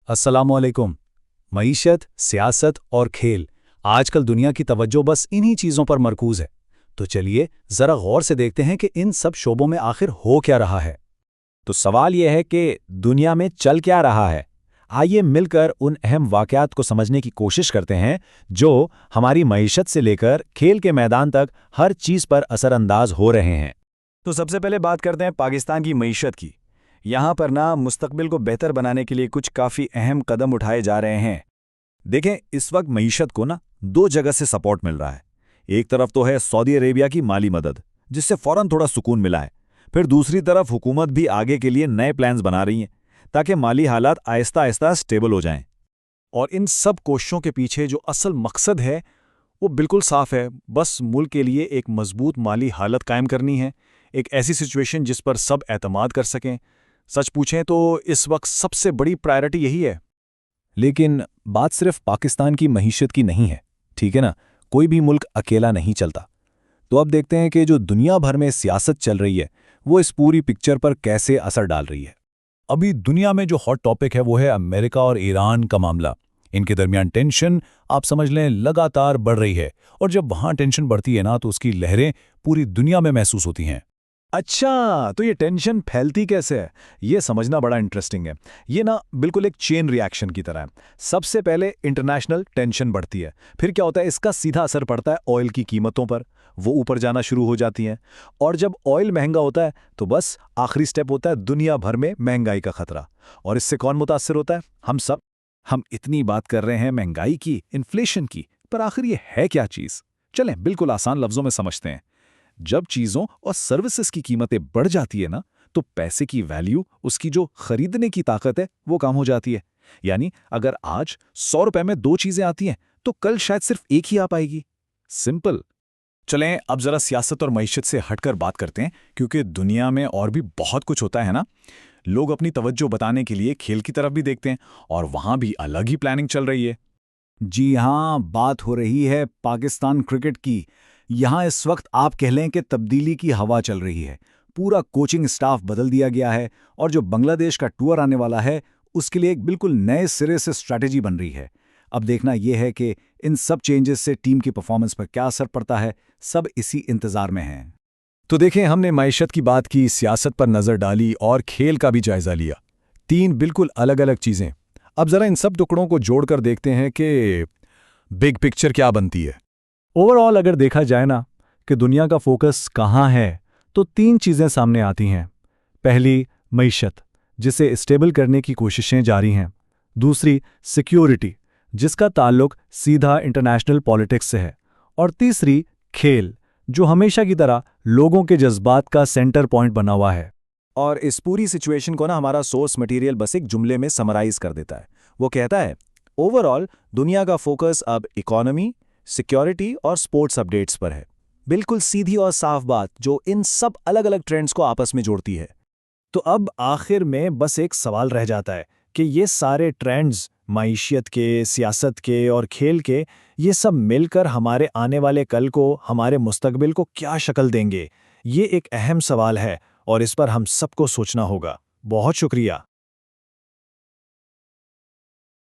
अस्सलामुअलैकुम। मईशत, सियासत और खेल, आजकल दुनिया की तवज्जो बस इन्हीं चीज़ों पर मरकूज़ है। तो चलिए ज़रा गौर से देखते हैं कि इन सब शोबों में आखिर हो क्या रहा है। तो सवाल यह है कि दुनिया में चल क्या रहा है। आइए मिलकर उन अहम वाक़यात को समझने की कोशिश करते हैं जो हमारी मईशत से लेकर खेल के मैदान तक हर चीज़ पर असरअंदाज हो रहे हैं। तो सबसे पहले बात करते हैं पाकिस्तान की मईशत की। यहाँ पर ना मुस्तकबिल को बेहतर बनाने के लिए कुछ काफ़ी अहम कदम उठाए जा रहे हैं। देखें, इस वक्त मईशत को ना दो जगह से सपोर्ट मिल रहा है। एक तरफ तो है सऊदी अरेबिया की माली मदद, जिससे फ़ौरन थोड़ा सुकून मिला है। फिर दूसरी तरफ हुकूमत भी आगे के लिए नए प्लान्स बना रही हैं ताकि माली हालात आहिस्ता आहिस्ता स्टेबल हो जाएं। और इन सब कोशिशों के पीछे जो असल मकसद है वो बिल्कुल साफ है। बस मुल्क के लिए एक मजबूत माली हालत कायम करनी है, एक ऐसी सिचुएशन जिस पर सब एतमाद कर सकें। सच पूछें तो इस वक्त सबसे बड़ी प्रायोरिटी यही है। लेकिन बात सिर्फ पाकिस्तान की मईशत की नहीं है, ठीक है ना। कोई भी मुल्क अकेला नहीं चलता। तो अब देखते हैं कि जो दुनिया भर में सियासत चल रही है वो इस पूरी पिक्चर पर कैसे असर डाल रही है। अभी दुनिया में जो हॉट टॉपिक है वो है अमेरिका और ईरान का मामला। इनके दरमियान टेंशन, आप समझ लें, लगातार बढ़ रही है। और जब वहाँ टेंशन बढ़ती है ना तो उसकी लहरें पूरी दुनिया में महसूस होती हैं। अच्छा, तो ये टेंशन फैलती कैसे है, ये समझना बड़ा इंटरेस्टिंग है। ये ना बिल्कुल एक चेन रिएक्शन की तरह है। सबसे पहले इंटरनेशनल टेंशन बढ़ती है, फिर क्या होता है, इसका सीधा असर पड़ता है ऑयल की कीमतों पर। वो ऊपर जाना शुरू हो जाती हैं। और जब ऑयल महंगा होता है तो बस आखिरी स्टेप होता है दुनिया भर में महंगाई का खतरा। और इससे कौन मुतासिर होता है? हम सब। हम इतनी बात कर रहे हैं महंगाई की, इन्फ्लेशन की, पर आखिर ये है क्या चीज़? चलें बिल्कुल आसान लफ्ज़ों में समझते हैं। जब चीज़ों और सर्विसेज की कीमतें बढ़ जाती है ना, तो पैसे की वैल्यू, उसकी जो खरीदने की ताकत है, वो कम हो जाती है। यानी अगर आज 100 रुपए में दो चीज़ें आती हैं तो कल शायद सिर्फ एक ही आ पाएगी। सिंपल। चलें अब ज़रा सियासत और मईशत से हटकर बात करते हैं, क्योंकि दुनिया में और भी बहुत कुछ होता है ना। लोग अपनी तवज्जो बताने के लिए खेल की तरफ भी देखते हैं, और वहाँ भी अलग ही प्लानिंग चल रही है। जी हाँ, बात हो रही है पाकिस्तान क्रिकेट की। यहाँ इस वक्त आप कह लें कि तब्दीली की हवा चल रही है। पूरा कोचिंग स्टाफ बदल दिया गया है, और जो बांग्लादेश का टूर आने वाला है उसके लिए एक बिल्कुल नए सिरे से स्ट्रैटेजी बन रही है। अब देखना यह है कि इन सब चेंजेस से टीम की परफॉर्मेंस पर क्या असर पड़ता है। सब इसी इंतजार में हैं। तो देखें, हमने मईशत की बात की, सियासत पर नज़र डाली और खेल का भी जायजा लिया। तीन बिल्कुल अलग अलग चीज़ें। अब ज़रा इन सब टुकड़ों को जोड़कर देखते हैं कि बिग पिक्चर क्या बनती है। ओवरऑल अगर देखा जाए ना कि दुनिया का फोकस कहाँ है, तो तीन चीज़ें सामने आती हैं। पहली, मईशत, जिसे स्टेबल करने की कोशिशें जारी हैं। दूसरी, सिक्योरिटी, जिसका ताल्लुक सीधा इंटरनेशनल पॉलिटिक्स से है। और तीसरी, खेल, जो हमेशा की तरह लोगों के जज्बात का सेंटर पॉइंट बना हुआ है। और इस पूरी सिचुएशन को ना हमारा सोर्स मटेरियल बस एक जुमले में समराइज कर देता है। वो कहता है, ओवरऑल दुनिया का फोकस अब इकोनॉमी, सिक्योरिटी और स्पोर्ट्स अपडेट्स पर है। बिल्कुल सीधी और साफ बात जो इन सब अलग अलग ट्रेंड्स को आपस में जोड़ती है। तो अब आखिर में बस एक सवाल रह जाता है कि ये सारे ट्रेंड्स, मईशत के, सियासत के और खेल के, ये सब मिलकर हमारे आने वाले कल को, हमारे मुस्तकबिल को क्या शक्ल देंगे? ये एक अहम सवाल है और इस पर हम सबको सोचना होगा। बहुत शुक्रिया।